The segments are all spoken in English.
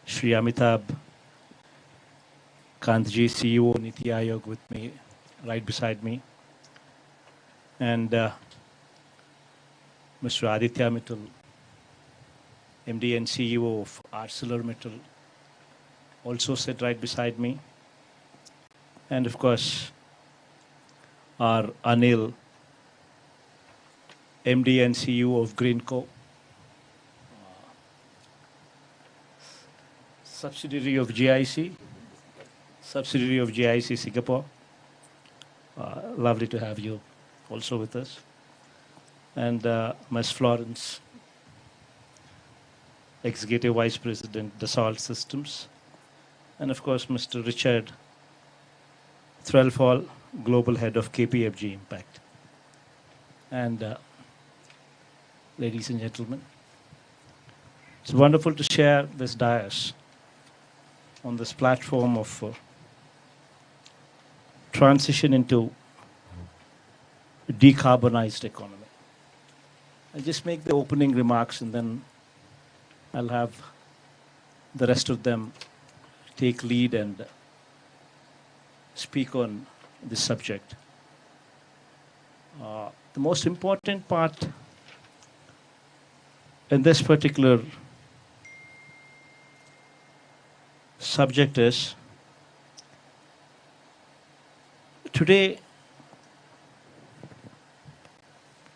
Shri Amitabh Kantji, CEO, Niti Aayog, with me, right beside me, and Mr. Aditya Mittal, MD and CEO of ArcelorMittal, also sit right beside me, and of course, our Anil, MD and CEO of Greenco, subsidiary of GIC Singapore. Lovely to have you also with us. And Ms. Florence, Executive Vice President, Dassault Systems. And of course, Mr. Richard Threlfall, Global Head of KPFG Impact. And ladies and gentlemen, it's wonderful to share this dais on this platform of transition into decarbonized economy. I'll just make the opening remarks and then I'll have the rest of them take lead and speak on this subject. The most important part in this particular subject is today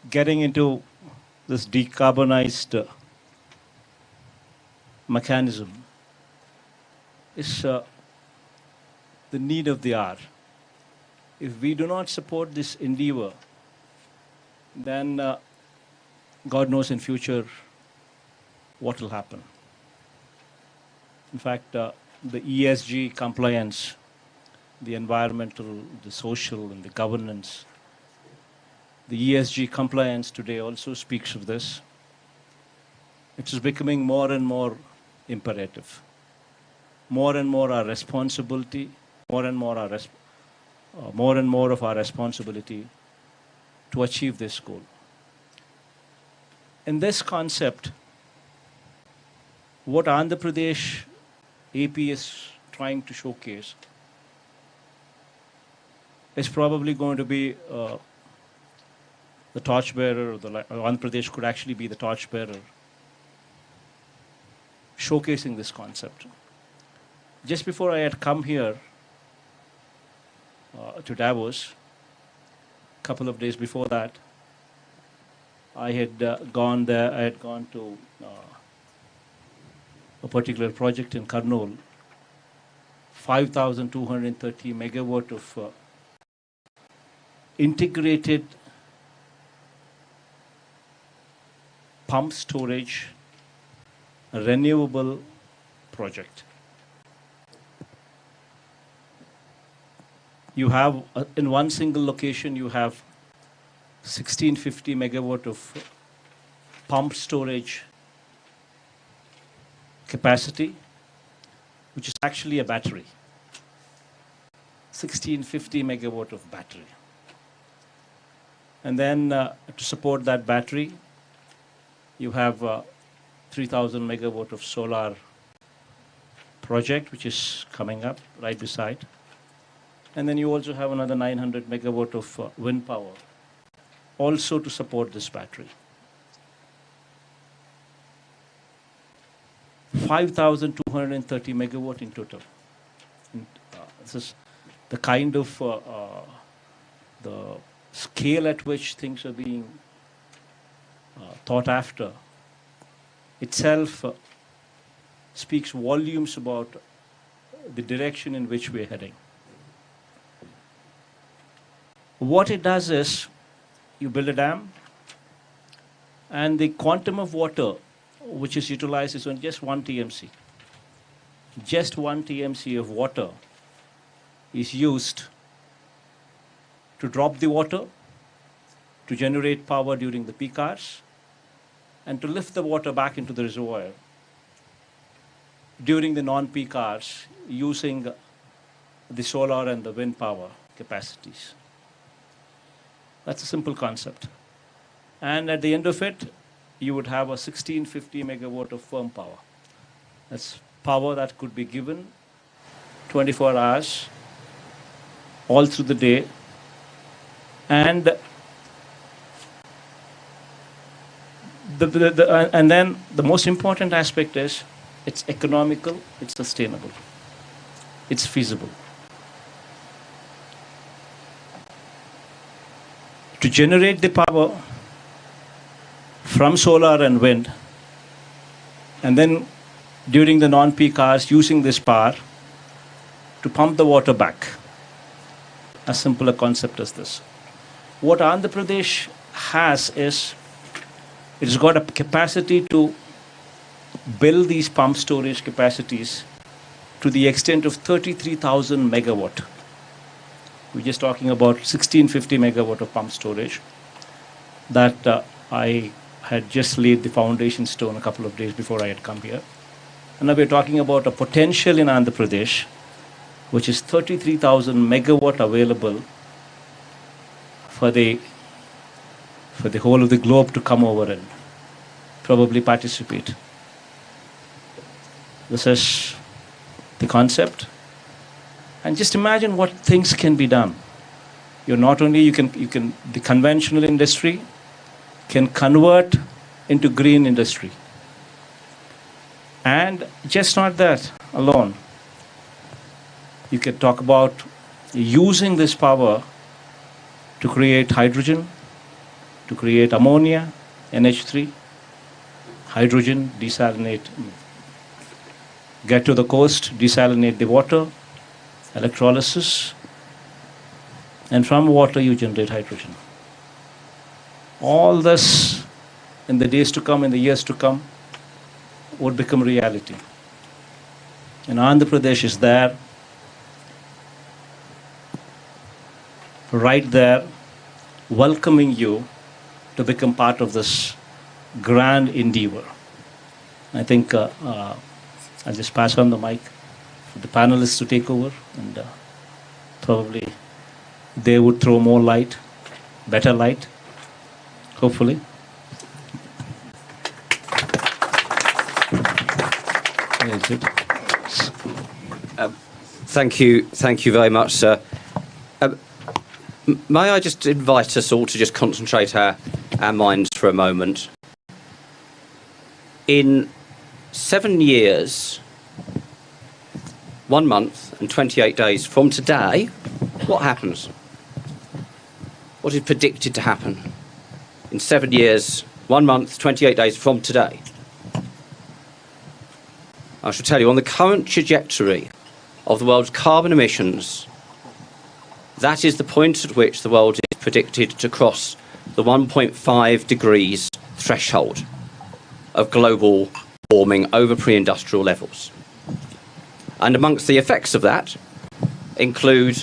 getting into this decarbonized mechanism is the need of the hour. If we do not support this endeavor, then God knows in future what will happen. In fact, the ESG compliance, the environmental, the social, and the governance, the ESG compliance today also speaks of this. It is becoming more and more imperative. More and more our responsibility, more and more of our responsibility to achieve this goal. In this concept, what Andhra Pradesh AP is trying to showcase is probably going to be the torchbearer, Andhra Pradesh could actually be the torchbearer showcasing this concept. Just before I had come here to Davos, a couple of days before that, I had gone there, I had gone to a particular project in Kurnool, 5,230 megawatt of integrated pump storage, renewable project. You have, in one single location, you have 1650 megawatt of pump storage capacity, which is actually a battery. 1650 megawatt of battery. And then to support that battery, you have 3000 megawatt of solar project, which is coming up right beside. And then you also have another 900 megawatt of wind power, also to support this battery. 5,230 megawatt in total. And, this is the kind of the scale at which things are being thought after itself speaks volumes about the direction in which we're heading. What it does is, you build a dam, and the quantum of water which is utilized is on just 1 TMC. Just 1 TMC of water is used to drop the water, to generate power during the peak hours, and to lift the water back into the reservoir during the non-peak hours using the solar and the wind power capacities. That's a simple concept. And at the end of it, you would have a 1650 megawatt of firm power. That's power that could be given 24 hours, all through the day. And and then the most important aspect is it's economical, it's sustainable, it's feasible. To generate the power from solar and wind, and then during the non-peak hours using this power to pump the water back. As simple a concept as this. What Andhra Pradesh has is, it's got a capacity to build these pump storage capacities to the extent of 33,000 megawatt. We're just talking about 1650 megawatt of pump storage that I had just laid the foundation stone a couple of days before I had come here. And now we're talking about a potential in Andhra Pradesh, which is 33,000 megawatt available for the whole of the globe to come over and probably participate. This is the concept. And just imagine what things can be done. You're not only, the conventional industry can convert into green industry. And just not that alone. You can talk about using this power to create hydrogen, to create ammonia, NH3, hydrogen, desalinate, get to the coast, desalinate the water, electrolysis, and from water you generate hydrogen. All this in the days to come, in the years to come, would become reality. And Andhra Pradesh is there, right there, welcoming you to become part of this grand endeavor. I think I'll just pass on the mic for the panelists to take over, and probably they would throw more light, better light, hopefully. Thank you very much, sir. May I just invite us all to just concentrate our minds for a moment. In 7 years, 1 month and 28 days from today, what happens? What is predicted to happen in 7 years, 1 month, 28 days from today? I shall tell you, on the current trajectory of the world's carbon emissions, that is the point at which the world is predicted to cross the 1.5 degrees threshold of global warming over pre-industrial levels. And amongst the effects of that include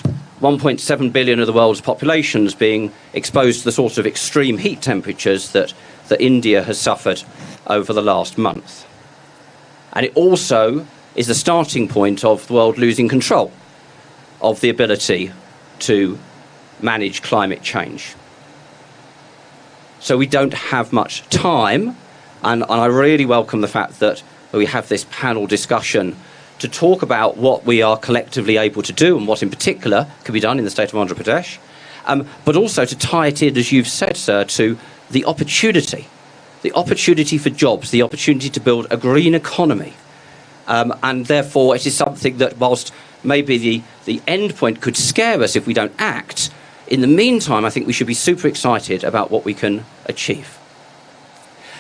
1.7 billion of the world's populations being exposed to the sort of extreme heat temperatures that India has suffered over the last month. And it also is the starting point of the world losing control of the ability to manage climate change. So we don't have much time, and I really welcome the fact that we have this panel discussion to talk about what we are collectively able to do and what in particular can be done in the state of Andhra Pradesh, but also to tie it in, as you've said, sir, to the opportunity for jobs, the opportunity to build a green economy. And therefore it is something that, whilst maybe the end point could scare us if we don't act, in the meantime I think we should be super excited about what we can achieve.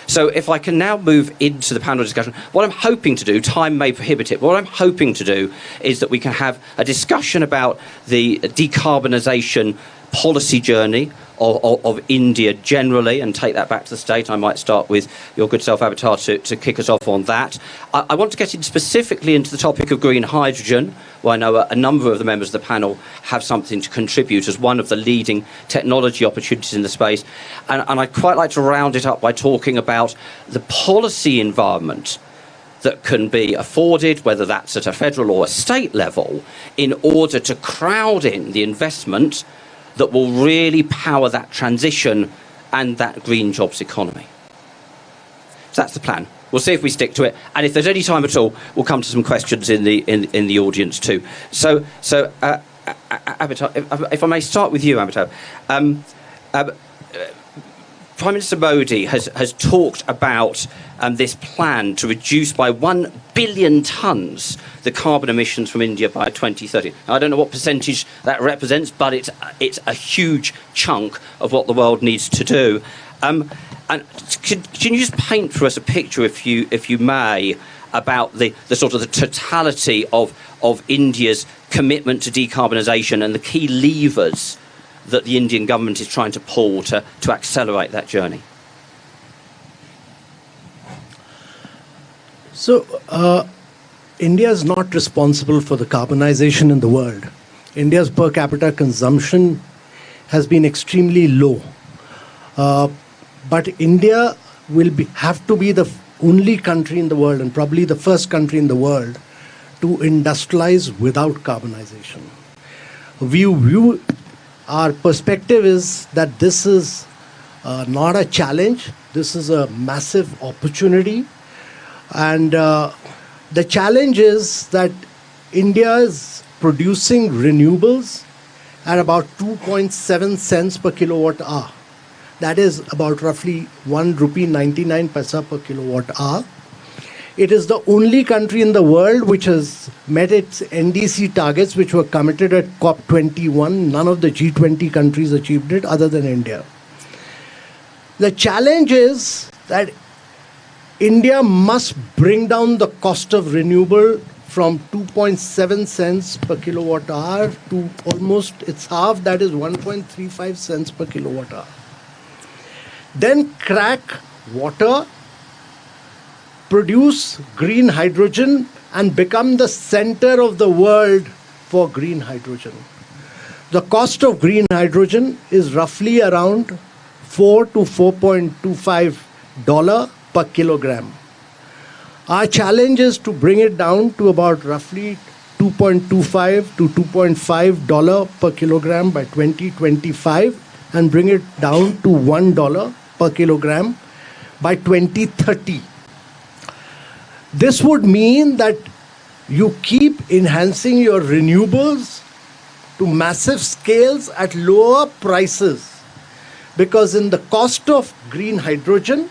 So if I can now move into the panel discussion, what I'm hoping to do, time may prohibit it, but what I'm hoping to do is that we can have a discussion about the decarbonisation policy journey of India generally, and take that back to the state. I might start with your good self, Avatar, to kick us off on that. I want to get in specifically into the topic of green hydrogen, where I know a number of the members of the panel have something to contribute as one of the leading technology opportunities in the space. And I'd quite like to round it up by talking about the policy environment that can be afforded, whether that's at a federal or a state level, in order to crowd in the investment that will really power that transition and that green jobs economy. So that's the plan. We'll see if we stick to it, and if there's any time at all, we'll come to some questions in the audience too. So, Amitabh, if I may start with you, Amitabh. Prime Minister Modi has talked about this plan to reduce by 1 billion tonnes the carbon emissions from India by 2030. Now, I don't know what percentage that represents, but it's a huge chunk of what the world needs to do. And can you just paint for us a picture, if you may, about the sort of the totality of India's commitment to decarbonisation and the key levers that the Indian government is trying to pull to accelerate that journey? So, India is not responsible for the carbonization in the world. India's per capita consumption has been extremely low. But India will have to be the only country in the world, and probably the first country in the world, to industrialize without carbonization. Our perspective is that this is not a challenge. This is a massive opportunity. And the challenge is that India is producing renewables at about 2.7 cents per kilowatt hour. That is about roughly 1 rupee 99 paisa per kilowatt hour. It is the only country in the world which has met its NDC targets, which were committed at COP21. None of the G20 countries achieved it other than India. The challenge is that India must bring down the cost of renewable from 2.7 cents per kilowatt hour to almost its half, that is 1.35 cents per kilowatt hour. Then crack water, produce green hydrogen, and become the center of the world for green hydrogen. The cost of green hydrogen is roughly around $4 to $4.25 per kilogram. Our challenge is to bring it down to about roughly $2.25 to $2.5 per kilogram by 2025 and bring it down to $1 per kilogram by 2030. This would mean that you keep enhancing your renewables to massive scales at lower prices, because in the cost of green hydrogen,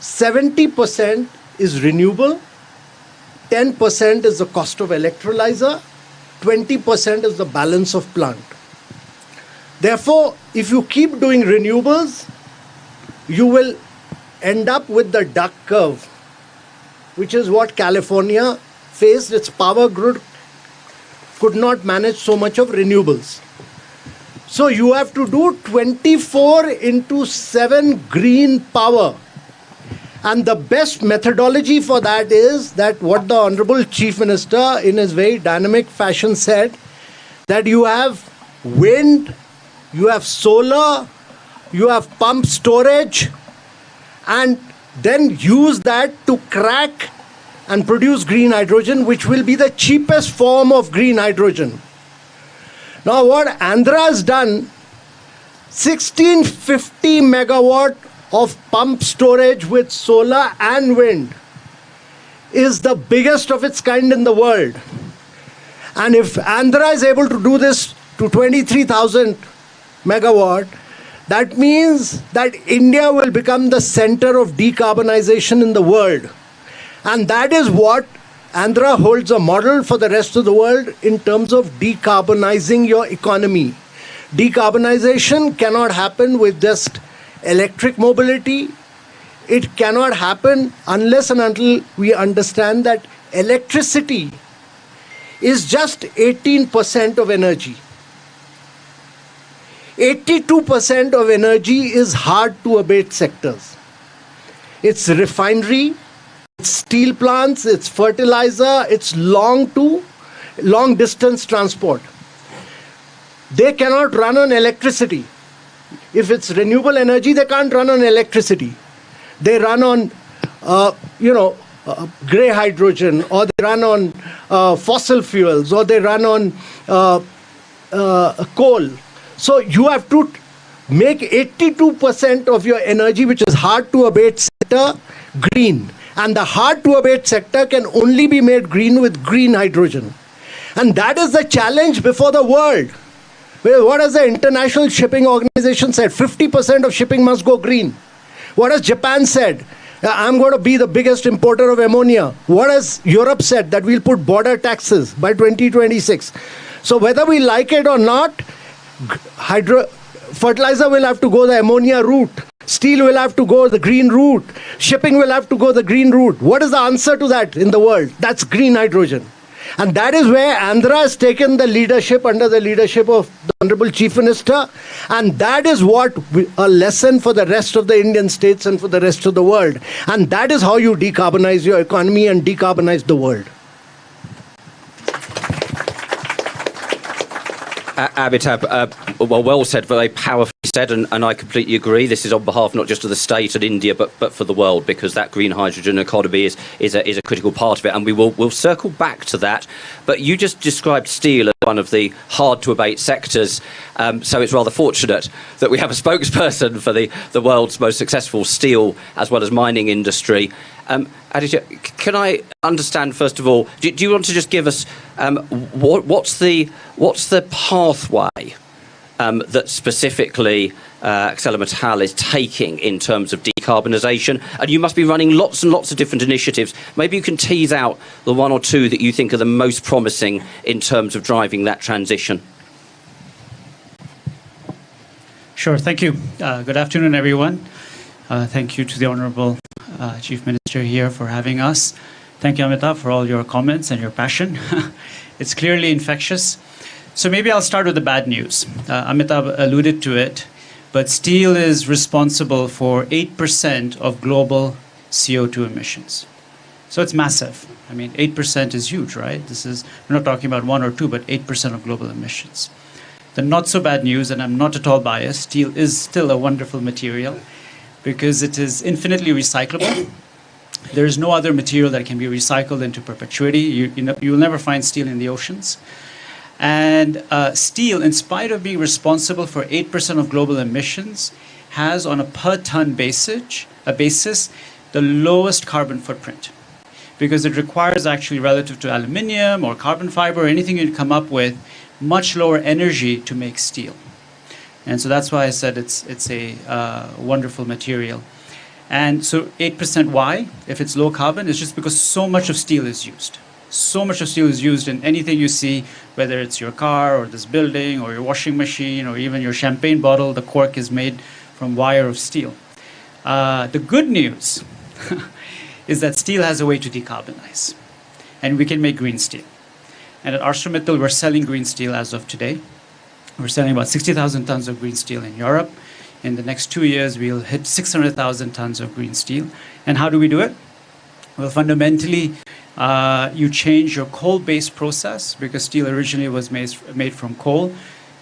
70% is renewable, 10% is the cost of electrolyzer, 20% is the balance of plant. Therefore, if you keep doing renewables, you will end up with the duck curve, which is what California faced. Its power grid could not manage so much of renewables. So you have to do 24/7 green power. And the best methodology for that is that what the Honorable Chief Minister in his very dynamic fashion said, that you have wind, you have solar, you have pump storage, and then use that to crack and produce green hydrogen, which will be the cheapest form of green hydrogen. Now what Andhra has done, 1650 megawatt of pump storage with solar and wind, is the biggest of its kind in the world. And if Andhra is able to do this to 23,000 megawatt, that means that India will become the center of decarbonization in the world. And that is what Andhra holds a model for the rest of the world in terms of decarbonizing your economy. Decarbonization cannot happen with just electric mobility. It cannot happen unless and until we understand that electricity is just 18% of energy. 82% of energy is hard to abate sectors. It's refinery, it's steel plants, it's fertilizer, it's long distance transport. They cannot run on electricity. If it's renewable energy, they can't run on electricity. They run on, grey hydrogen, or they run on fossil fuels, or they run on coal. So you have to make 82% of your energy, which is hard to abate sector, green. And the hard-to-abate sector can only be made green with green hydrogen. And that is the challenge before the world. What has the International Shipping Organization said? 50% of shipping must go green. What has Japan said? I'm going to be the biggest importer of ammonia. What has Europe said? That we'll put border taxes by 2026. So whether we like it or not, fertilizer will have to go the ammonia route. Steel will have to go the green route. Shipping will have to go the green route. What is the answer to that in the world? That's green hydrogen. And that is where Andhra has taken the leadership under the leadership of the Honorable Chief Minister. And that is what a lesson for the rest of the Indian states and for the rest of the world. And that is how you decarbonize your economy and decarbonize the world. Amitabh, well said, very powerfully said, and I completely agree. This is on behalf not just of the state and India, but for the world, because that green hydrogen economy is a critical part of it, and we'll circle back to that. But you just described steel as one of the hard-to-abate sectors, so it's rather fortunate that we have a spokesperson for the world's most successful steel as well as mining industry. Aditya, can I understand, first of all, do you want to just give us what's the pathway that specifically ArcelorMittal is taking in terms of decarbonisation? And you must be running lots and lots of different initiatives. Maybe you can tease out the one or two that you think are the most promising in terms of driving that transition. Sure, thank you. Good afternoon, everyone. Thank you to the Honourable Chief Minister here for having us. Thank you, Amitabh, for all your comments and your passion. It's clearly infectious. So maybe I'll start with the bad news. Amitabh alluded to it, but steel is responsible for 8% of global CO2 emissions. So it's massive. I mean, 8% is huge, right? We're not talking about 1 or 2, but 8% of global emissions. The not so bad news, and I'm not at all biased, steel is still a wonderful material because it is infinitely recyclable. There is no other material that can be recycled into perpetuity. You'll never find steel in the oceans. And steel, in spite of being responsible for 8% of global emissions, has on a per ton basis the lowest carbon footprint, because it requires actually, relative to aluminium or carbon fiber or anything you'd come up with, much lower energy to make steel. And so that's why I said it's a wonderful material. And so 8% why, if it's low carbon, is just because so much of steel is used. So much of steel is used in anything you see, whether it's your car or this building or your washing machine or even your champagne bottle, the cork is made from wire of steel. The good news is that steel has a way to decarbonize, and we can make green steel. And at ArcelorMittal, we're selling green steel as of today. We're selling about 60,000 tons of green steel in Europe. In the next 2 years, we'll hit 600,000 tons of green steel. And how do we do it? Well, fundamentally, you change your coal-based process, because steel originally was made from coal.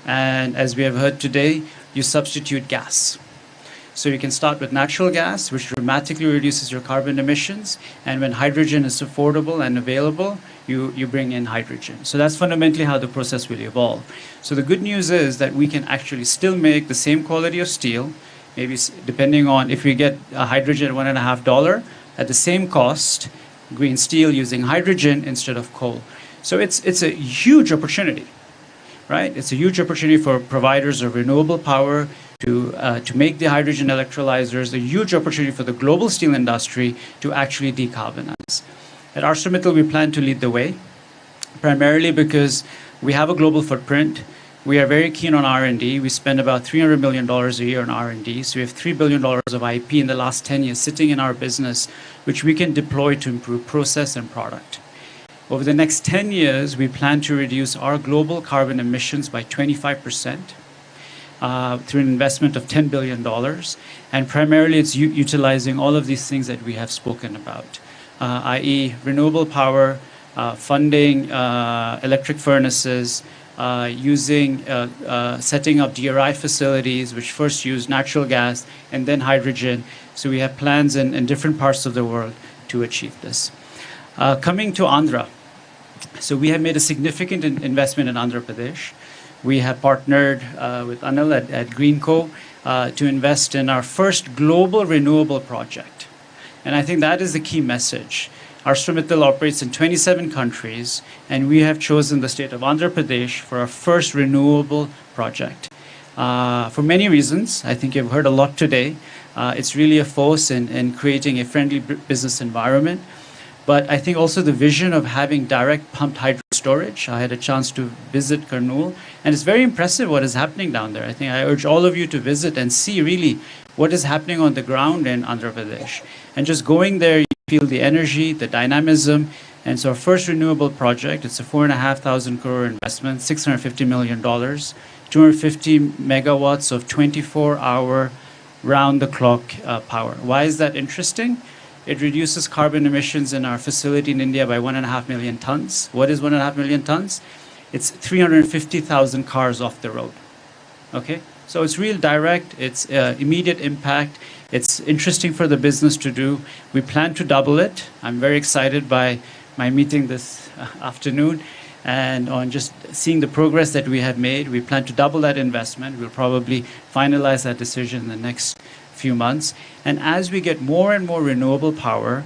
And as we have heard today, you substitute gas. So you can start with natural gas, which dramatically reduces your carbon emissions. And when hydrogen is affordable and available, you bring in hydrogen. So that's fundamentally how the process will evolve. So the good news is that we can actually still make the same quality of steel, maybe depending on if we get hydrogen at $1.50, at the same cost, green steel using hydrogen instead of coal. So it's a huge opportunity, right? It's a huge opportunity for providers of renewable power to make the hydrogen electrolyzers, a huge opportunity for the global steel industry to actually decarbonize. At ArcelorMittal, we plan to lead the way, primarily because we have a global footprint. We are very keen on R&D. We spend about $300 million a year on R&D. So we have $3 billion of IP in the last 10 years sitting in our business, which we can deploy to improve process and product. Over the next 10 years, we plan to reduce our global carbon emissions by 25%. Through an investment of $10 billion. And primarily it's utilizing all of these things that we have spoken about, i.e. renewable power, funding electric furnaces, setting up DRI facilities, which first use natural gas and then hydrogen. So we have plans in different parts of the world to achieve this. Coming to Andhra. So we have made a significant investment in Andhra Pradesh. We have partnered with Anil at Greenco to invest in our first global renewable project. And I think that is the key message. ArcelorMittal operates in 27 countries, and we have chosen the state of Andhra Pradesh for our first renewable project. For many reasons, I think you've heard a lot today. It's really a force in creating a friendly business environment. But I think also the vision of having direct pumped hydro storage. I had a chance to visit Kurnool, and it's very impressive what is happening down there. I think I urge all of you to visit and see really what is happening on the ground in Andhra Pradesh. And just going there, you feel the energy, the dynamism. And so our first renewable project, it's a 4,500 crore investment, $650 million, 250 megawatts of 24-hour round-the-clock power. Why is that interesting? It reduces carbon emissions in our facility in India by 1.5 million tons. What is 1.5 million tons? It's 350,000 cars off the road. Okay? So it's real direct, it's immediate impact, it's interesting for the business to do. We plan to double it. I'm very excited by my meeting this afternoon and on just seeing the progress that we have made. We plan to double that investment. We'll probably finalize that decision in the next few months. And as we get more and more renewable power,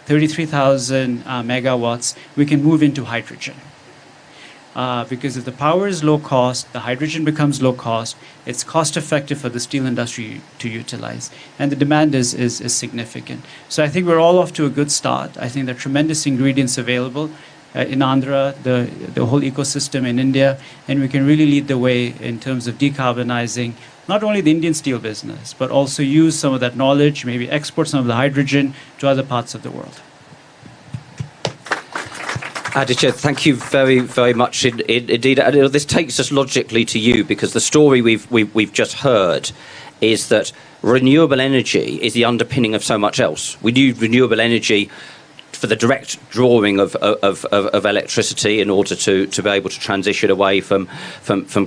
33,000 megawatts, we can move into hydrogen. Because if the power is low cost, the hydrogen becomes low cost, it's cost effective for the steel industry to utilize. And the demand is significant. So I think we're all off to a good start. I think there are tremendous ingredients available in Andhra, the whole ecosystem in India, and we can really lead the way in terms of decarbonizing not only the Indian steel business, but also use some of that knowledge, maybe export some of the hydrogen to other parts of the world. Aditya, thank you very, very much indeed. This takes us logically to you, because the story we've just heard is that renewable energy is the underpinning of so much else. We need renewable energy for the direct drawing of electricity in order to be able to transition away from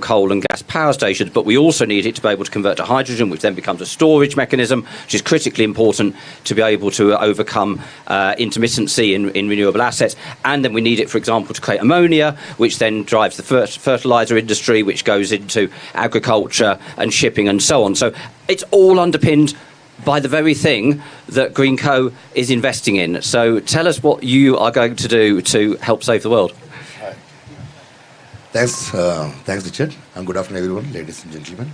coal and gas power stations. But we also need it to be able to convert to hydrogen, which then becomes a storage mechanism, which is critically important to be able to overcome intermittency in renewable assets. And then we need it, for example, to create ammonia, which then drives the fertilizer industry, which goes into agriculture and shipping and so on. So it's all underpinned by the very thing that Greenco is investing in. So tell us what you are going to do to help save the world. Thanks, Richard, and good afternoon, everyone, ladies and gentlemen.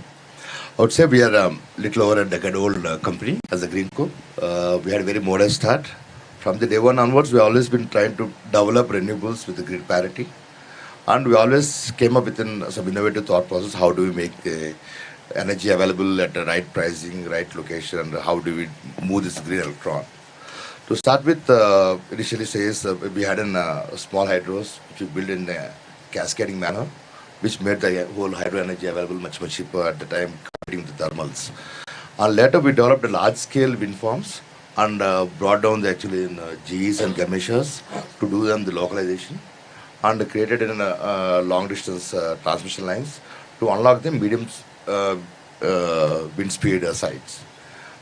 I would say we are a little over a decade-old company as a Greenco. We had a very modest start. From the day one onwards, we have always been trying to develop renewables with the grid parity. And we always came up with some innovative thought process. How do we make the energy available at the right pricing, right location, and how do we move this green electron? To start with, initially says we had a small hydros which we built in a cascading manner, which made the whole hydro energy available much cheaper at the time comparing with the thermals. And later we developed a large-scale wind farms and brought down actually in GEs and Gameshas to do them the localization, and created in long-distance transmission lines to unlock the medium wind speed sites,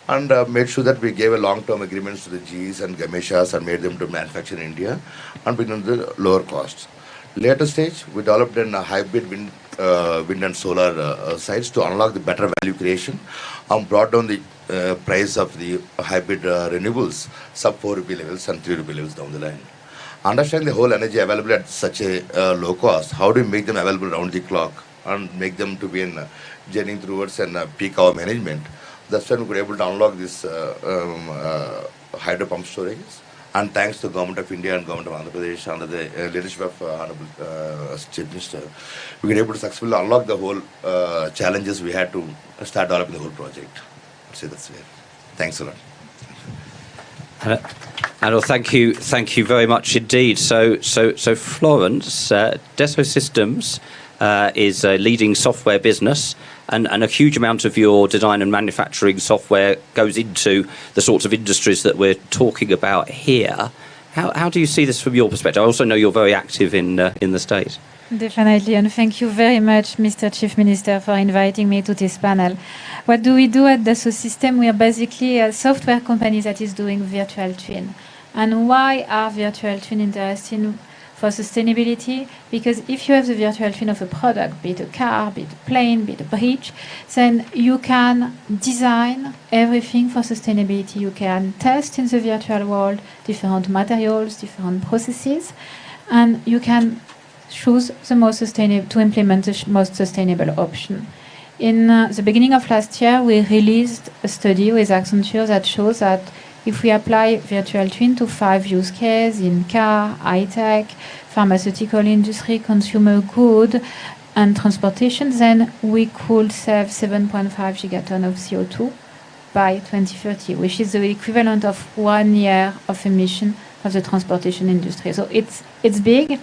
and made sure that we gave a long-term agreements to the GEs and Gameshas and made them to manufacture in India and bring them the lower costs. Later stage, we developed a hybrid wind and solar sites to unlock the better value creation and brought down the price of the hybrid renewables sub 4 rupee levels and 3 rupee levels down the line. Understanding the whole energy available at such a low cost, how do we make them available round the clock and make them to be in journeying towards peak hour management? That's when we were able to unlock this hydro pump storages. And thanks to the Government of India and Government of Andhra Pradesh under the leadership of Honorable Chief Minister, we were able to successfully unlock the whole challenges we had to start developing the whole project. I'd say that's it. Thanks a lot. And thank you very much indeed. So Florence, Deso Systems is a leading software business, and a huge amount of your design and manufacturing software goes into the sorts of industries that we're talking about here. How do you see this from your perspective? I also know you're very active in the States. Definitely, and thank you very much, Mr. Chief Minister, for inviting me to this panel. What do we do at Dassault Systèmes? We are basically a software company that is doing virtual twin. And why are virtual twin interesting for sustainability, because if you have the virtual twin of a product, be it a car, be it a plane, be it a bridge, then you can design everything for sustainability. You can test in the virtual world different materials, different processes, and you can choose the most sustainable to implement the most sustainable option. In the beginning of last year, we released a study with Accenture that shows that if we apply virtual twin to 5 use cases in car, high-tech, pharmaceutical industry, consumer good, and transportation, then we could save 7.5 gigaton of CO2 by 2030, which is the equivalent of 1 year of emission of the transportation industry. So it's big.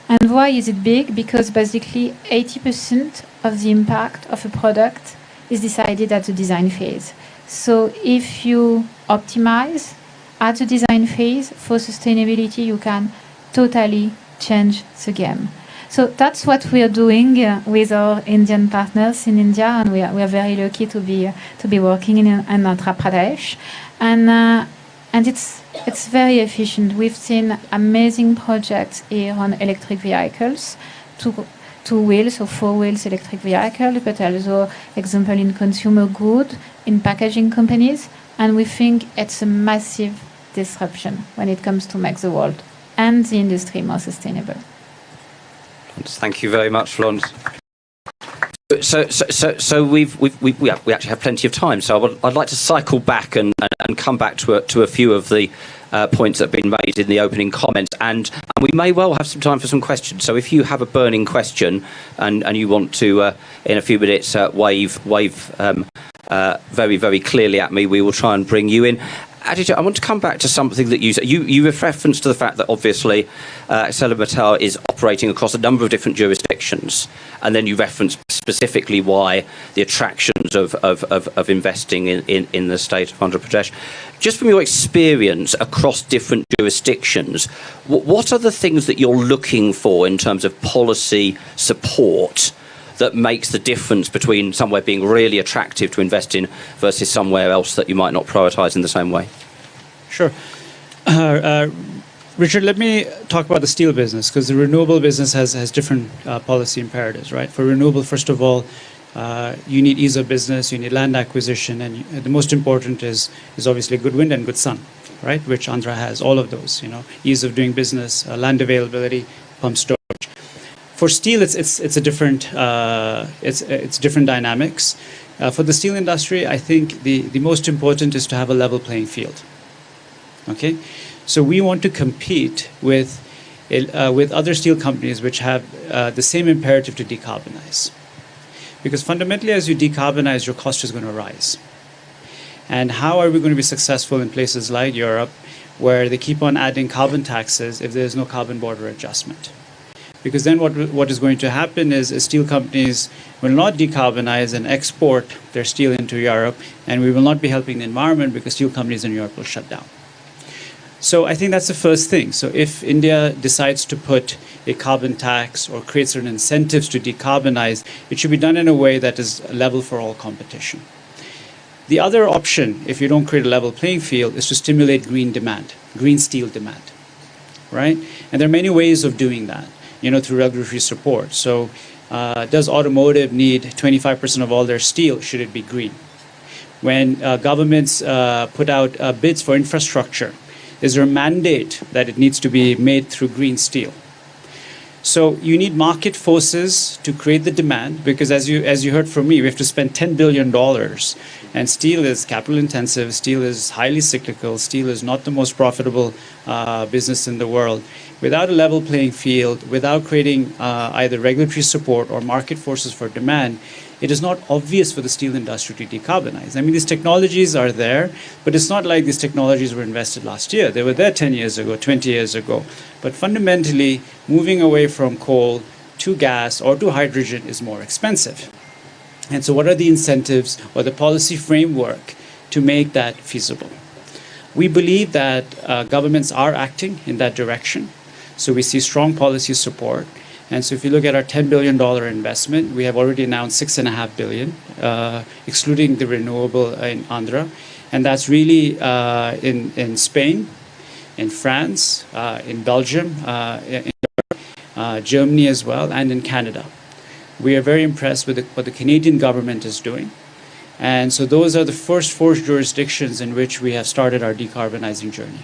And why is it big? Because basically 80% of the impact of a product is decided at the design phase. So if you optimize at the design phase for sustainability, you can totally change the game. So that's what we are doing with our Indian partners in India, and we are very lucky to be working in Andhra Pradesh, and it's very efficient. We've seen amazing projects here on electric vehicles, two wheels or 4 wheels electric vehicle, but also example in consumer good, in packaging companies, and we think it's a massive disruption when it comes to make the world and the industry more sustainable. Thank you very much, Florence. So we actually have plenty of time. So I'd like to cycle back and come back to a few of the points that have been made in the opening comments, and we may well have some time for some questions. So if you have a burning question and you want to in a few minutes wave very, very clearly at me, we will try and bring you in. Aditya, I want to come back to something that you said. You referenced to the fact that obviously ArcelorMittal is operating across a number of different jurisdictions, and then you referenced specifically why the attractions of investing in the state of Andhra Pradesh. Just from your experience across different jurisdictions, what are the things that you're looking for in terms of policy support that makes the difference between somewhere being really attractive to invest in versus somewhere else that you might not prioritise in the same way? Sure. Richard, let me talk about the steel business, because the renewable business has different policy imperatives, right? For renewable, first of all, you need ease of business, you need land acquisition, and the most important is obviously good wind and good sun, right? Which Andhra has, all of those, ease of doing business, land availability, pump storage. For steel, it's a different it's different dynamics. For the steel industry, I think the most important is to have a level playing field. Okay, so we want to compete with other steel companies which have the same imperative to decarbonize, because fundamentally, as you decarbonize, your cost is going to rise. And how are we going to be successful in places like Europe, where they keep on adding carbon taxes if there is no carbon border adjustment? Because then what is going to happen is steel companies will not decarbonize and export their steel into Europe, and we will not be helping the environment because steel companies in Europe will shut down. So I think that's the first thing. So if India decides to put a carbon tax or create certain incentives to decarbonize, it should be done in a way that is level for all competition. The other option, if you don't create a level playing field, is to stimulate green demand, green steel demand, right? And there are many ways of doing that, through regulatory support. So does automotive need 25% of all their steel? Should it be green? When governments put out bids for infrastructure, is there a mandate that it needs to be made through green steel? So you need market forces to create the demand, because as you heard from me, we have to spend $10 billion, and steel is capital intensive, steel is highly cyclical, steel is not the most profitable business in the world. Without a level playing field, without creating either regulatory support or market forces for demand, it is not obvious for the steel industry to decarbonize. I mean, these technologies are there, but it's not like these technologies were invested last year. They were there 10 years ago, 20 years ago. But fundamentally, moving away from coal to gas or to hydrogen is more expensive. And so what are the incentives or the policy framework to make that feasible? We believe that governments are acting in that direction. So we see strong policy support. And so if you look at our $10 billion investment, we have already announced $6.5 billion, excluding the renewable in Andhra. And that's really in Spain, in France, in Belgium, in Germany as well, and in Canada. We are very impressed with what the Canadian government is doing. And so those are the first 4 jurisdictions in which we have started our decarbonizing journey.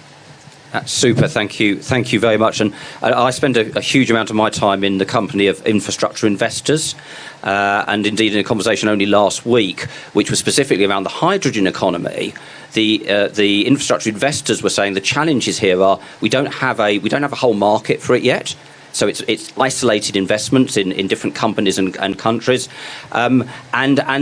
That's super, thank you. Thank you very much. And I spend a huge amount of my time in the company of infrastructure investors, and indeed in a conversation only last week, which was specifically around the hydrogen economy. The infrastructure investors were saying the challenges here are we don't have a whole market for it yet. So it's isolated investments in different companies and countries, and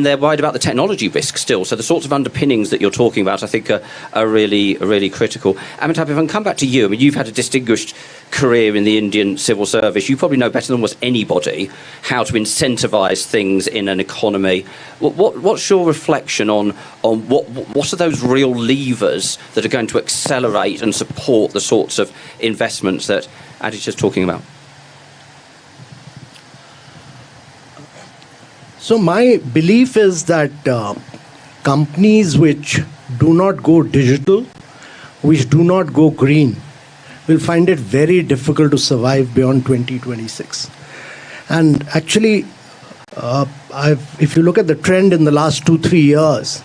they're worried about the technology risk still. So the sorts of underpinnings that you're talking about, I think, are really critical. Amitabh, if I can come back to you, I mean, you've had a distinguished career in the Indian civil service. You probably know better than almost anybody how to incentivise things in an economy. What's your reflection on what are those real levers that are going to accelerate and support the sorts of investments that Aditya's talking about? So my belief is that companies which do not go digital, which do not go green, will find it very difficult to survive beyond 2026. And actually, if you look at the trend in the last 2-3 years,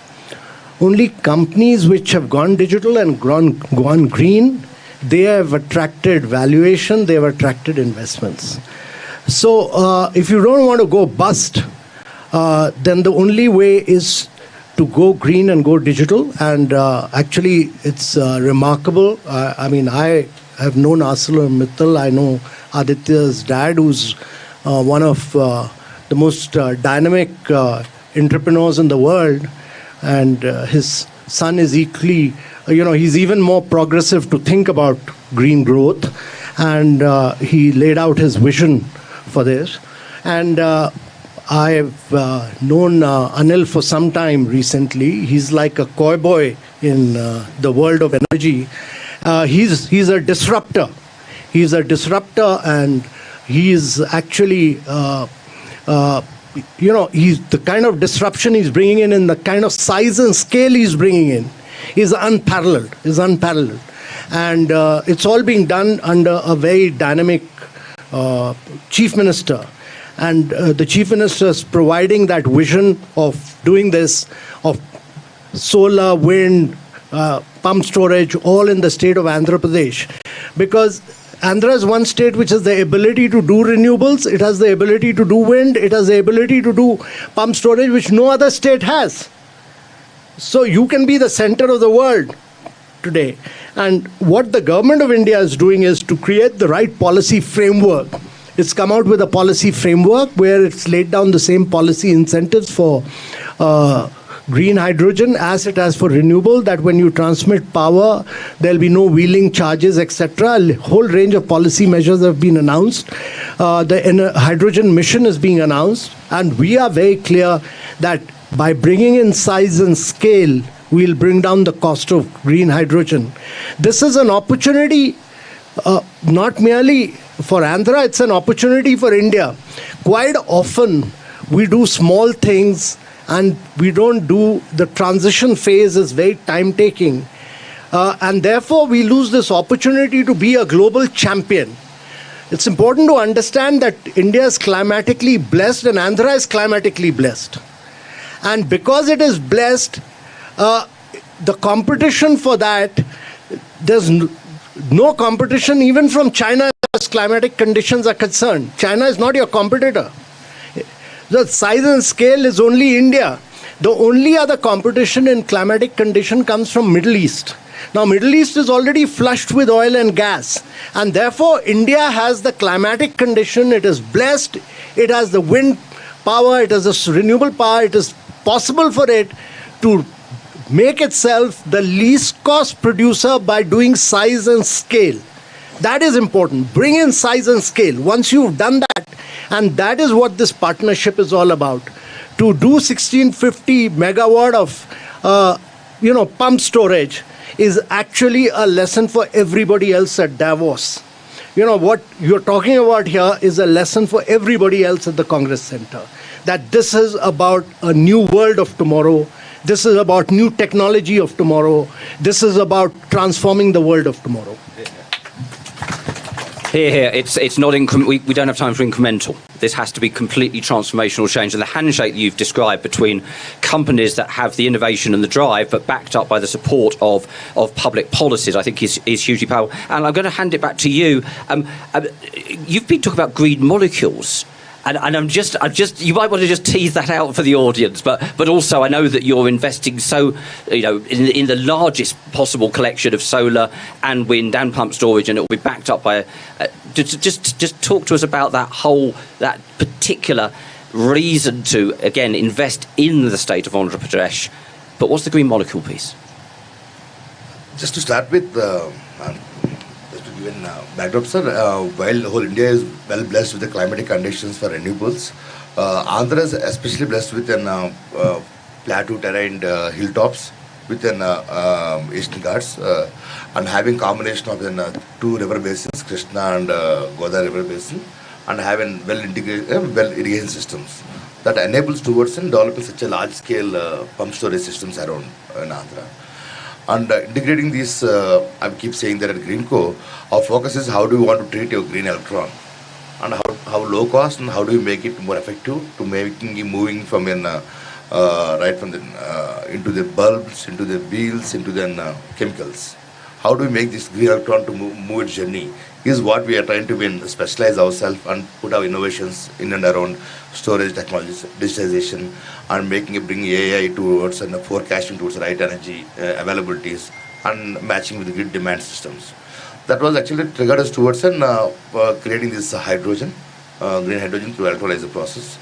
only companies which have gone digital and gone green, they have attracted valuation, they have attracted investments. So if you don't want to go bust, then the only way is to go green and go digital. And actually, it's remarkable. I mean, I have known ArcelorMittal. I know Aditya's dad, who's one of the most dynamic entrepreneurs in the world. And his son is equally, he's even more progressive to think about green growth. And he laid out his vision for this. And I've known Anil for some time recently. He's like a cowboy in the world of energy. He's a disruptor. He's a disruptor, and he's actually, he's the kind of disruption he's bringing in and the kind of size and scale he's bringing in is unparalleled. And it's all being done under a very dynamic chief minister. And the chief minister is providing that vision of doing this, of solar, wind, pump storage, all in the state of Andhra Pradesh. Because Andhra is one state which has the ability to do renewables, it has the ability to do wind, it has the ability to do pump storage, which no other state has. So you can be the center of the world today. And what the government of India is doing is to create the right policy framework. It's come out with a policy framework where it's laid down the same policy incentives for green hydrogen as it has for renewable, that when you transmit power, there'll be no wheeling charges, etc. A whole range of policy measures have been announced. The hydrogen mission is being announced. And we are very clear that by bringing in size and scale, we'll bring down the cost of green hydrogen. This is an opportunity not merely for Andhra, it's an opportunity for India. Quite often, we do small things and we don't do, the transition phase is very time-taking. And therefore, we lose this opportunity to be a global champion. It's important to understand that India is climatically blessed and Andhra is climatically blessed. And because it is blessed, the competition for that, there's no competition even from China as climatic conditions are concerned. China is not your competitor. The size and scale is only India. The only other competition in climatic condition comes from Middle East. Now, Middle East is already flushed with oil and gas. And therefore, India has the climatic condition. It is blessed. It has the wind power. It has the renewable power. It is possible for it to make itself the least cost producer by doing size and scale. That is important. Bring in size and scale. Once you've done that, and that is what this partnership is all about. To do 1650 megawatt of, pump storage is actually a lesson for everybody else at Davos. What you're talking about here is a lesson for everybody else at the Congress Center. That this is about a new world of tomorrow. This is about new technology of tomorrow. This is about transforming the world of tomorrow. Here, it's not we don't have time for incremental. This has to be completely transformational change. And the handshake that you've described between companies that have the innovation and the drive, but backed up by the support of public policies, I think is hugely powerful. And I'm going to hand it back to you. You've been talking about green molecules. And I'm just, you might want to just tease that out for the audience, but also I know that you're investing in the largest possible collection of solar and wind and pump storage, and it will be backed up by. Just talk to us about that particular reason to again invest in the state of Andhra Pradesh. But what's the green molecule piece? Just to start with. Even backdrop, sir, while whole India is well blessed with the climatic conditions for renewables, Andhra is especially blessed with an plateau terrain hilltops with an Eastern Ghats and having combination of two river basins, Krishna and Godavari river basin, and having well integrated irrigation systems that enables towards developing such a large scale pump storage systems around in Andhra. And integrating these, I keep saying that at Greenco, our focus is how do we want to treat your green electron, and how low cost and how do we make it more effective to making it moving from right from into the bulbs, into the wheels, into the chemicals. How do we make this green electron to move its journey is what we are trying to specialize ourselves and put our innovations in and around storage technologies, digitization, and bring AI towards and forecasting towards right energy availabilities and matching with the grid demand systems. That was actually triggered us towards creating this hydrogen, green hydrogen through electrolyzer process.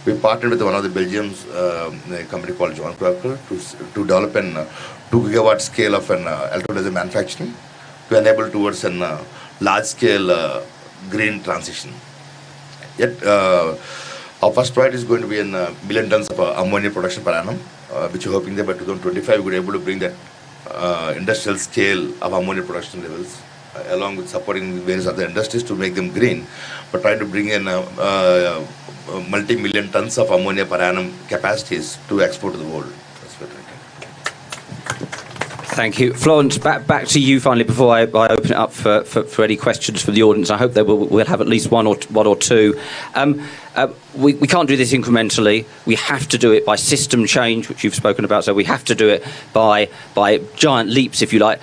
We partnered with one of the Belgium's a company called John Crocker to develop a 2 gigawatt scale of an electrolyzer manufacturing to enable towards a large scale green transition. Yet our first project is going to be in million tons of ammonia production per annum, which we're hoping that by 2025 we're able to bring that industrial scale of ammonia production levels, along with supporting various other industries to make them green, but trying to bring in multi-million tons of ammonia per annum capacities to export to the world. Thank you. Florence, back to you finally before I open it up for any questions from the audience. I hope we'll have at least one or two. We can't do this incrementally. We have to do it by system change, which you've spoken about, so we have to do it by giant leaps, if you like.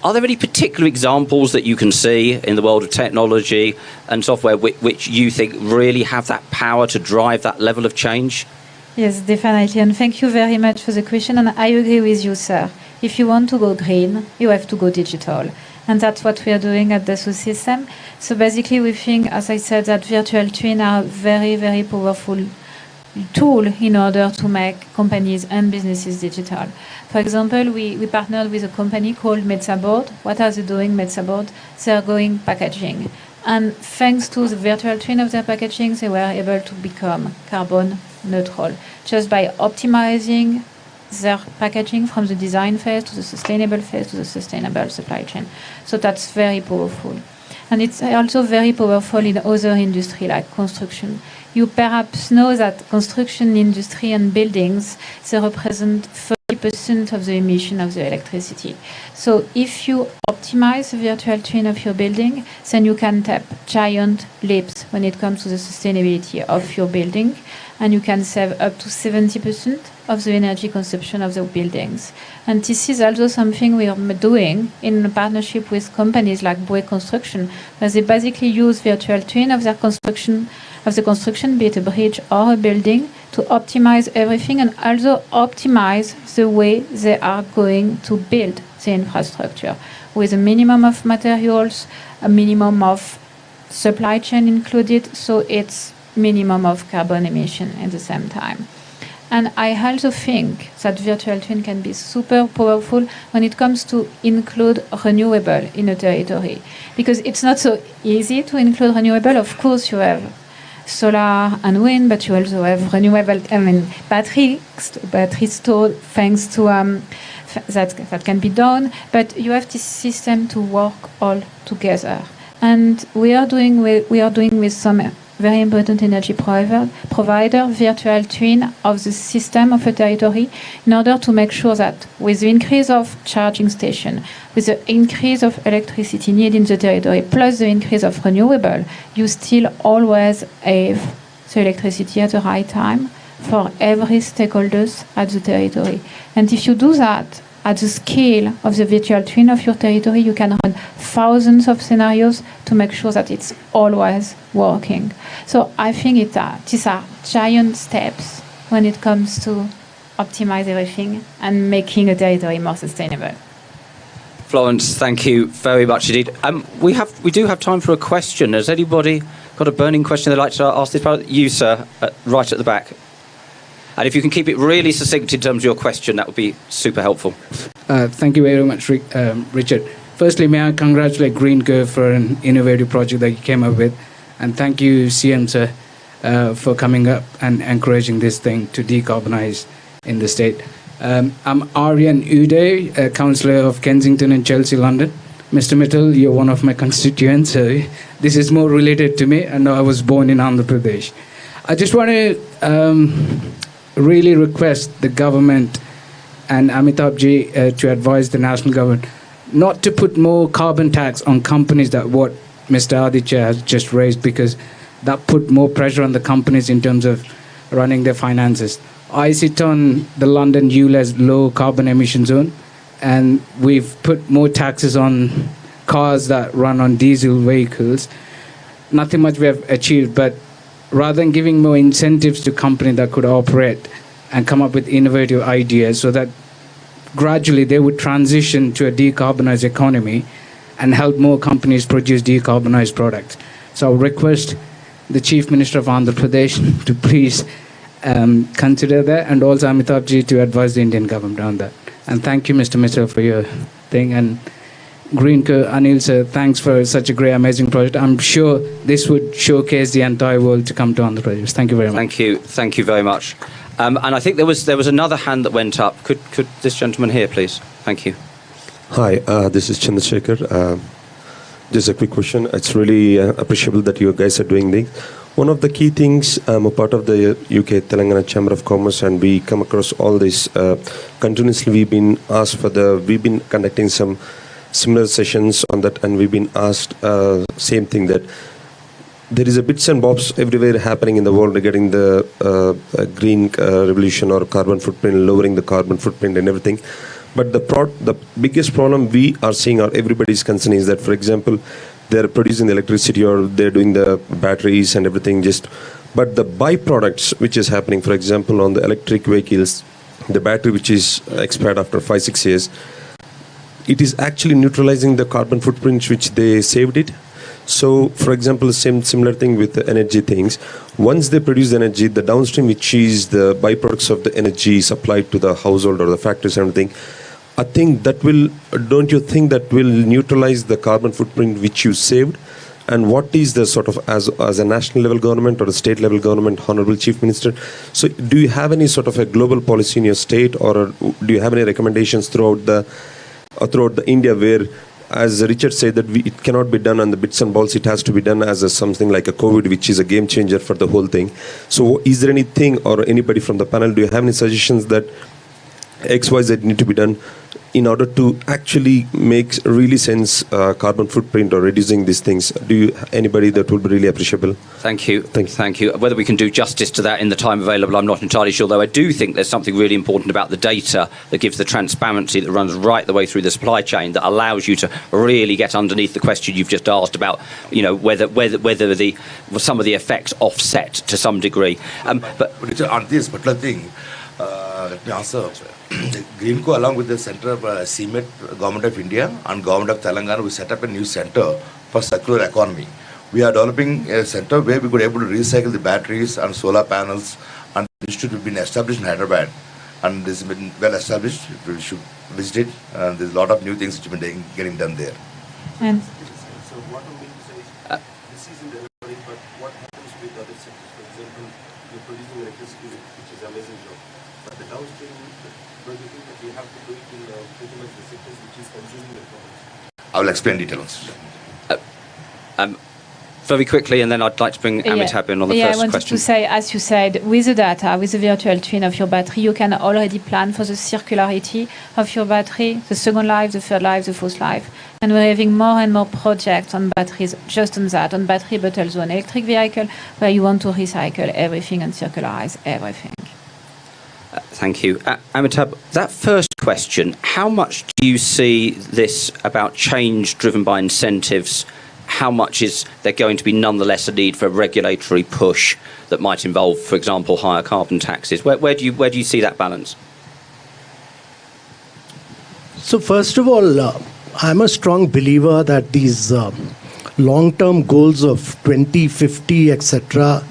Are there any particular examples that you can see in the world of technology and software which you think really have that power to drive that level of change? Yes, definitely. And thank you very much for the question. And I agree with you, sir. If you want to go green, you have to go digital. And that's what we are doing at the system. So basically, we think, as I said, that virtual twin are a very, very powerful tool in order to make companies and businesses digital. For example, we partnered with a company called Metsaboard. What are they doing, Metsaboard? They are going packaging. And thanks to the virtual twin of their packaging, they were able to become carbon neutral just by optimizing their packaging from the design phase to the sustainable phase to the sustainable supply chain. So that's very powerful. And it's also very powerful in other industry like construction. You perhaps know that construction industry and buildings, they represent 30% of the emission of the electricity. So if you optimize the virtual twin of your building, then you can take giant leaps when it comes to the sustainability of your building, and you can save up to 70% of the energy consumption of the buildings. And this is also something we are doing in partnership with companies like Bouygues Construction, where they basically use virtual twin of the construction, be it a bridge or a building, to optimize everything and also optimize the way they are going to build the infrastructure with a minimum of materials, a minimum of supply chain included, so it's minimum of carbon emission at the same time. And I also think that virtual twin can be super powerful when it comes to include renewable in a territory, because it's not so easy to include renewable. Of course, you have solar and wind, but you also have renewable, battery stored thanks to that can be done. But you have this system to work all together. And we are doing with some very important energy provider, virtual twin of the system of a territory, in order to make sure that with the increase of charging station, with the increase of electricity need in the territory, plus the increase of renewable, you still always have the electricity at the right time for every stakeholders at the territory. And if you do that at the scale of the virtual twin of your territory, you can run thousands of scenarios to make sure that it's always working. So I think these are giant steps when it comes to optimize everything and making a territory more sustainable. Florence, thank you very much indeed. We do have time for a question. Has anybody got a burning question they'd like to ask this part? You, sir, right at the back. And if you can keep it really succinct in terms of your question, that would be super helpful. Thank you very much, Richard. Firstly, may I congratulate GreenCo for an innovative project that you came up with. And thank you, CM, sir, for coming up and encouraging this thing to decarbonize in the state. I'm Aryan Uday, a councillor of Kensington and Chelsea, London. Mr. Mittal, you're one of my constituents, so this is more related to me. I know I was born in Andhra Pradesh. I just want to really request the government and Amitabh Ji to advise the national government not to put more carbon tax on companies that what Mr. Aditya has just raised, because that put more pressure on the companies in terms of running their finances. I sit on the London ULEZ low carbon emission zone, and we've put more taxes on cars that run on diesel vehicles. Nothing much we have achieved, but rather than giving more incentives to companies that could operate and come up with innovative ideas so that gradually they would transition to a decarbonized economy and help more companies produce decarbonized products. So I request the Chief Minister of Andhra Pradesh to please consider that, and also Amitabh Ji to advise the Indian government on that. And thank you, Mr. Mittal, for your thing. And GreenCo, Anil sir, thanks for such a great, amazing project. I'm sure this would showcase the entire world to come to Andhra Pradesh. Thank you very much. Thank you very much. And I think there was another hand that went up. Could this gentleman here, please? Thank you. Hi, this is Chandrasekhar. Just a quick question. It's really appreciable that you guys are doing this. One of the key things, I'm a part of the UK Telangana Chamber of Commerce, and we come across all this continuously. We've been conducting some similar sessions on that, and we've been asked same thing, that there is a bits and bobs everywhere happening in the world regarding the green revolution or carbon footprint, lowering the carbon footprint and everything. But the biggest problem we are seeing, or everybody's concern, is that, for example, they're producing the electricity or they're doing the batteries and everything, but the byproducts which is happening, for example, on the electric vehicles, the battery which is expired after 5-6 years, it is actually neutralizing the carbon footprint which they saved it. So, for example, similar thing with the energy things. Once they produce the energy, the downstream, which is the byproducts of the energy supplied to the household or the factories and everything, I think that will, don't you think that will neutralize the carbon footprint which you saved? And what is the sort of, as a national level government or a state level government, Honorable Chief Minister, so do you have any sort of a global policy in your state, or do you have any recommendations throughout the India where, as Richard said, that it cannot be done on the bits and balls, it has to be done as something like a COVID, which is a game changer for the whole thing. So is there anything, or anybody from the panel, do you have any suggestions that XYZ need to be done in order to actually make really sense carbon footprint or reducing these things? Anybody that would be really appreciable? Thank you. Whether we can do justice to that in the time available, I'm not entirely sure, though I do think there's something really important about the data that gives the transparency that runs right the way through the supply chain, that allows you to really get underneath the question you've just asked about, whether some of the effects offset to some degree. But Richard, on this particular thing, let me answer. GreenCo, along with the Center of CMET, Government of India and Government of Telangana, we set up a new center for circular economy. We are developing a center where we could able to recycle the batteries and solar panels, and the institute has been established in Hyderabad, and this has been well established. We should visit it, and there's a lot of new things which have been getting done there. And So what I'm going to say is, this is in the recording, but what happens with other sectors? For example, you're producing electricity, which is an amazing job, but the downstream, don't you think that we have to do it in pretty much the sectors which is consuming the products? I will explain details. very quickly, and then I'd like to bring Amitabh in on the first I wanted question. to say, as you said, with the data, with the virtual twin of your battery, you can already plan for the circularity of your battery, the second life, the third life, the fourth life. And we're having more and more projects on batteries, just on that, on battery, but also on electric vehicle, where you want to recycle everything and circularize everything. Thank you. Amitabh, that first question, how much do you see this about change driven by incentives? How much is there going to be nonetheless a need for a regulatory push that might involve, for example, higher carbon taxes? Where do you see that balance? So first of all, I'm a strong believer that these long-term goals of 2050, etc.,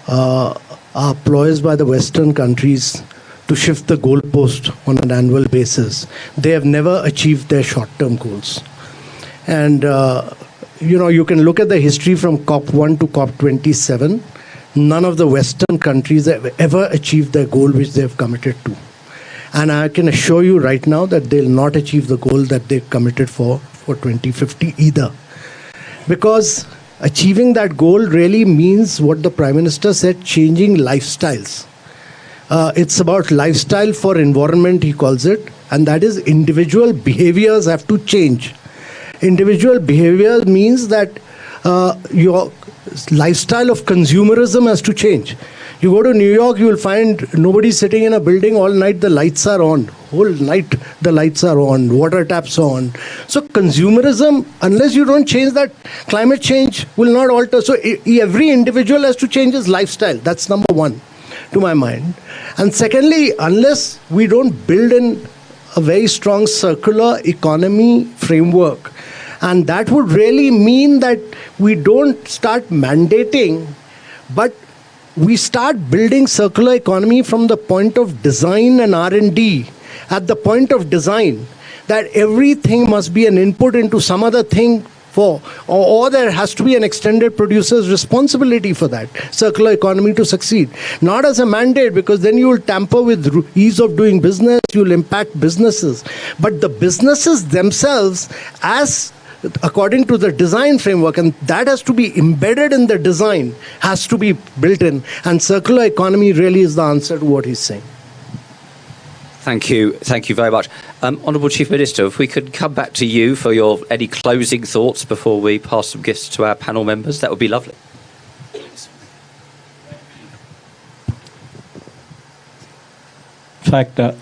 are ploys by the Western countries to shift the goalpost on an annual basis. They have never achieved their short-term goals. And you can look at the history from COP1 to COP27. None of the Western countries have ever achieved their goal which they have committed to. And I can assure you right now that they'll not achieve the goal that they committed for 2050 either. Because achieving that goal really means what the Prime Minister said, changing lifestyles. It's about lifestyle for environment, he calls it, and that is individual behaviors have to change. Individual behavior means that your lifestyle of consumerism has to change. You go to New York, you will find nobody sitting in a building all night, the lights are on. Whole night the lights are on, water taps on. So consumerism, unless you don't change that, climate change will not alter. So every individual has to change his lifestyle. That's number one, to my mind. And secondly, unless we don't build in a very strong circular economy framework, and that would really mean that we don't start mandating, but we start building circular economy from the point of design and R&D. At the point of design, that everything must be an input into some other thing or there has to be an extended producer's responsibility for that circular economy to succeed. Not as a mandate, because then you will tamper with ease of doing business, you will impact businesses. But the businesses themselves, as according to the design framework, and that has to be embedded in the design, has to be built in. And circular economy really is the answer to what he's saying. Thank you very much. Honourable Chief Minister, if we could come back to you for any closing thoughts before we pass some gifts to our panel members, that would be lovely. In fact, the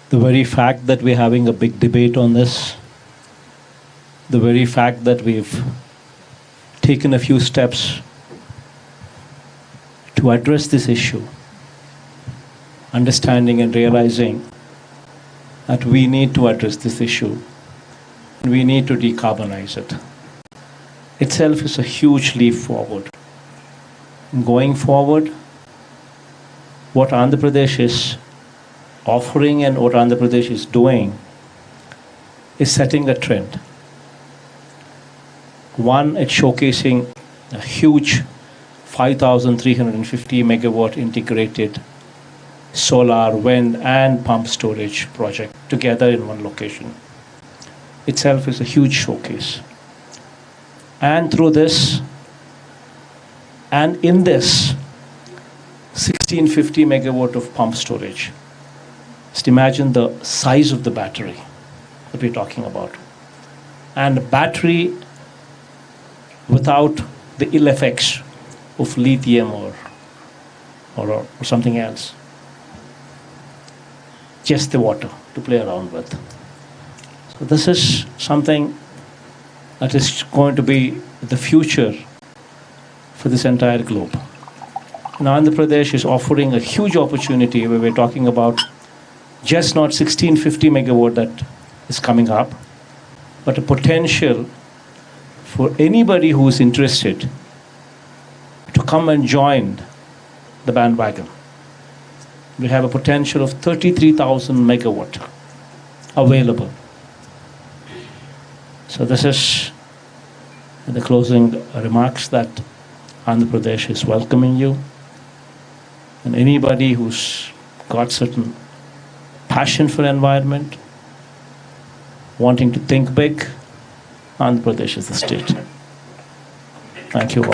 very fact that we're having a big debate on this, the very fact that we've taken a few steps to address this issue, understanding and realizing that we need to address this issue and we need to decarbonize it, itself is a huge leap forward. Going forward, what Andhra Pradesh is offering and what Andhra Pradesh is doing is setting a trend. One, it's showcasing a huge 5,350 megawatt integrated solar, wind and pump storage project together in one location. Itself is a huge showcase. And through this, and in this, 1650 megawatt of pump storage. Just imagine the size of the battery that we're talking about. And a battery without the ill effects of lithium or something else. Just the water to play around with. So this is something that is going to be the future for this entire globe. And Andhra Pradesh is offering a huge opportunity where we're talking about just not 1650 megawatt that is coming up, but a potential for anybody who is interested to come and join the bandwagon. We have a potential of 33,000 megawatt available. So this is the closing remarks that Andhra Pradesh is welcoming you. And anybody who's got certain passion for environment, wanting to think big, Andhra Pradesh is the state. Thank you all.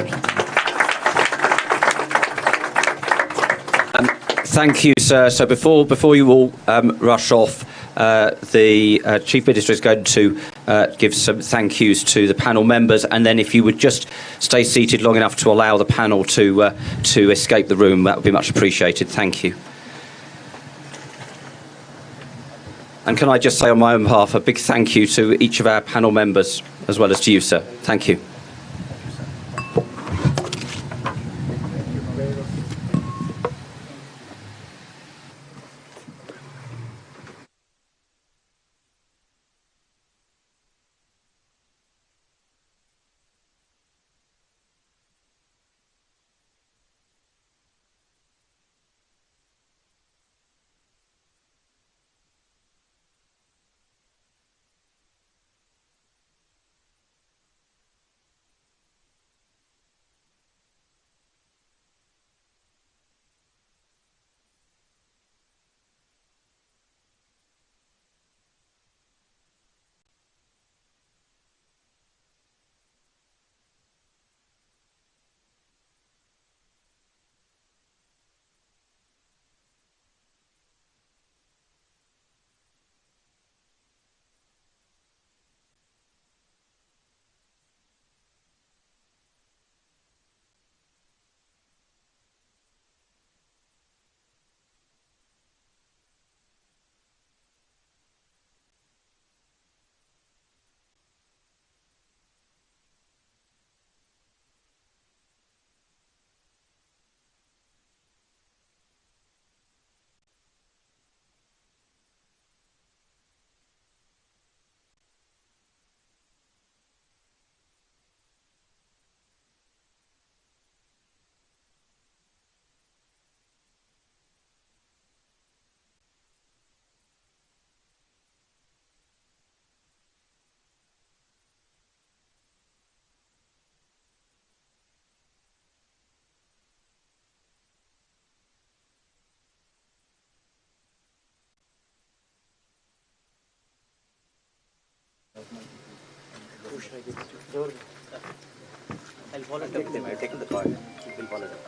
Thank you, sir. So before you all rush off, the Chief Minister is going to give some thank yous to the panel members, and then if you would just stay seated long enough to allow the panel to escape the room, that would be much appreciated. Thank you. And can I just say on my own behalf a big thank you to each of our panel members, as well as to you, sir. Thank you. I'll volunteer them. I've taken the card. We'll volunteer.